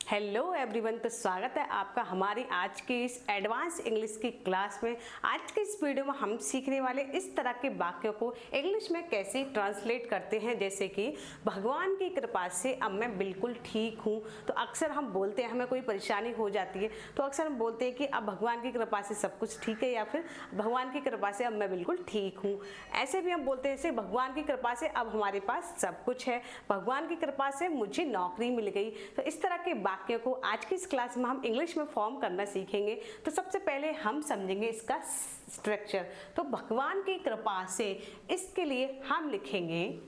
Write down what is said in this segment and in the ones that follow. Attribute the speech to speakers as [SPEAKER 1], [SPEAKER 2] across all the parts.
[SPEAKER 1] Hello everyone, तो स्वागत है आपका हमारी आज की इस एडवांस इंग्लिश की क्लास में। आज के इस वीडियो में हम सीखने वाले इस तरह के वाक्यों को इंग्लिश में कैसे ट्रांसलेट करते हैं। जैसे कि भगवान की कृपा से अब मैं बिल्कुल ठीक हूँ। तो अक्सर हम बोलते हैं, हमें कोई परेशानी हो जाती है तो अक्सर हम बोलते हैं कि अब भगवान की कृपा से सब कुछ ठीक है, या फिर भगवान की कृपा से अब मैं बिल्कुल ठीक हूँ। ऐसे भी हम बोलते हैं जैसे भगवान की कृपा से अब हमारे पास सब कुछ है, भगवान की कृपा से मुझे नौकरी मिल गई। तो इस तरह के वाक्य को आज की इस क्लास में हम इंग्लिश में फॉर्म करना सीखेंगे। तो सबसे पहले हम समझेंगे इसका स्ट्रक्चर। तो भगवान की कृपा से, इसके लिए हम लिखेंगे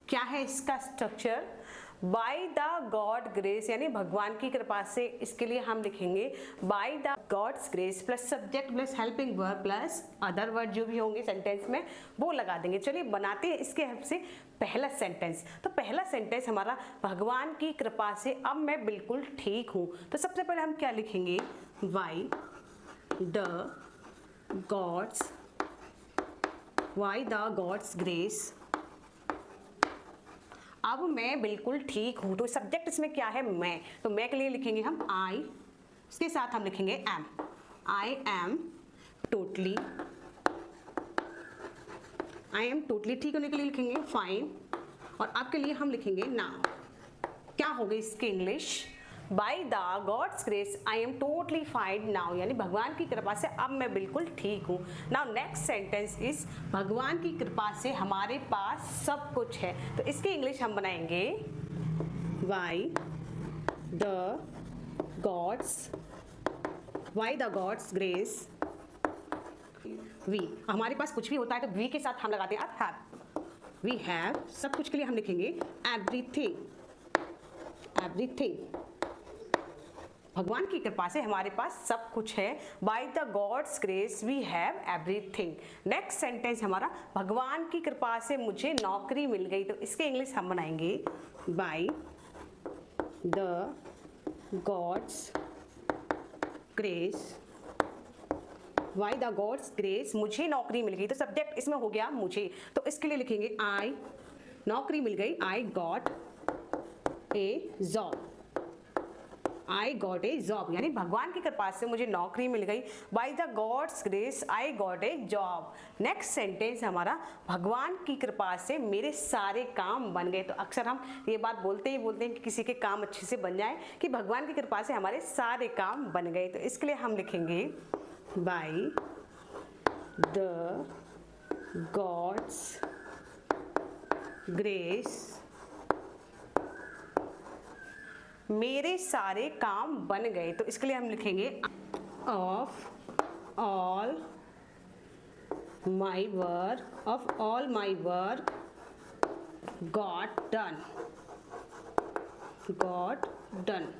[SPEAKER 1] क्या है इसका structure, bye the god grace, यानी भगवान की कृपा से। इसके लिए हम लिखेंगे bye the God's grace plus subject plus helping verb plus other word जो भी होंगे सेंटेंस में वो लगा देंगे। चलिए बनाते हैं इसके हेल्प से पहला सेंटेंस। तो पहला सेंटेंस हमारा भगवान की कृपा से अब मैं बिल्कुल ठीक हूँ। तो सबसे पहले हम क्या लिखेंगे, बाय द गॉड्स ग्रेस अब मैं बिल्कुल ठीक हूं। तो सब्जेक्ट इसमें क्या है, मैं। तो मैं के लिए लिखेंगे हम आई, इसके साथ हम लिखेंगे एम। आई एम टोटली ठीक होने के लिए लिखेंगे फाइन। और आपके लिए हम लिखेंगे नाउ। क्या हो गई इसकी English, bye the God's grace I am totally fine now, यानी भगवान की कृपा से अब मैं बिल्कुल ठीक हूँ। नाउ नेक्स्ट सेंटेंस इज भगवान की कृपा से हमारे पास सब कुछ है। तो इसकी इंग्लिश हम बनाएंगे by the God's grace we. हमारे पास कुछ भी होता है तो वी के साथ हम लगाते हैं हैव। वी हैव, सब कुछ के लिए हम लिखेंगे एवरीथिंग। भगवान की कृपा से हमारे पास सब कुछ है, by the God's grace we have everything. Next sentence हमारा भगवान की कृपा से मुझे नौकरी मिल गई। तो इसके इंग्लिश हम बनाएंगे बाय द गॉड्स ग्रेस मुझे नौकरी मिल गई। तो सब्जेक्ट इसमें हो गया मुझे, तो इसके लिए लिखेंगे आई, नौकरी मिल गई, आई गॉट ए जॉब, यानी भगवान की कृपा से मुझे नौकरी मिल गई। By the God's grace I got a job. Next sentence हमारा भगवान की कृपा से मेरे सारे काम बन गए। तो अक्सर हम ये बात बोलते हैं कि किसी के काम अच्छे से बन जाए, कि भगवान की कृपा से हमारे सारे काम बन गए। तो इसके लिए हम लिखेंगे बाय द गॉड्स ग्रेस मेरे सारे काम बन गए। तो इसके लिए हम लिखेंगे of all my work got done.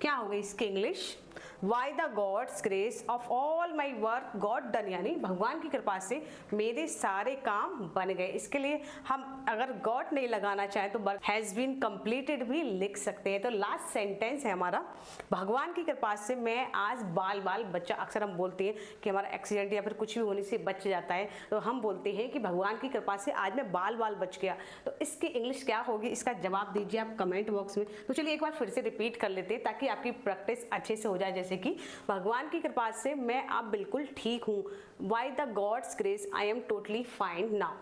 [SPEAKER 1] क्या हो गई इसकी English, bye the God's grace of all my work got done, यानी भगवान की कृपा से मेरे सारे काम बन गए। इसके लिए हम अगर गॉट नहीं लगाना चाहें तो हैज बीन कंप्लीटेड भी लिख सकते हैं। तो लास्ट सेंटेंस है हमारा भगवान की कृपा से मैं आज बाल बचा। अक्सर हम बोलते हैं कि हमारा एक्सीडेंट या फिर कुछ भी होने से बच जाता है, तो हम बोलते हैं कि भगवान की कृपा से आज मैं बाल बच गया। तो इसकी इंग्लिश क्या होगी, इसका जवाब दीजिए आप कमेंट बॉक्स में। तो चलिए एक बार फिर से रिपीट कर लेते हैं ताकि आपकी प्रैक्टिस अच्छे से हो जाए। जैसे कि भगवान की कृपा से मैं अब बिल्कुल ठीक हूँ, by the God's grace I am totally fine now.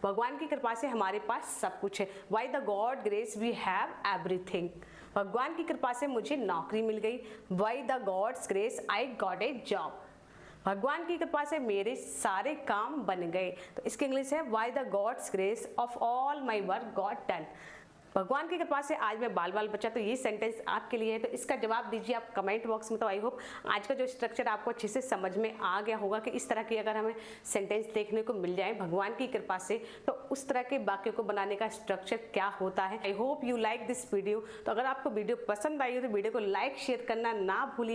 [SPEAKER 1] भगवान की कृपा से हमारे पास सब कुछ है, by the god grace we have everything. भगवान की कृपा से मुझे नौकरी मिल गई, by the God's grace I got a job. भगवान की कृपा से मेरे सारे काम बन गए। तो इसकी इंग्लिश है by the God's grace of all my work got done. भगवान की कृपा से आज मैं बाल बचा। तो ये सेंटेंस आपके लिए है, तो इसका जवाब दीजिए आप कमेंट बॉक्स में। तो आई होप आज का जो स्ट्रक्चर आपको अच्छे से समझ में आ गया होगा कि इस तरह की अगर हमें सेंटेंस देखने को मिल जाए भगवान की कृपा से, तो उस तरह के वाक्य को बनाने का स्ट्रक्चर क्या होता है। I hope you like this video. तो अगर आपको वीडियो पसंद आई हो तो वीडियो को लाइक शेयर करना ना भूलिए।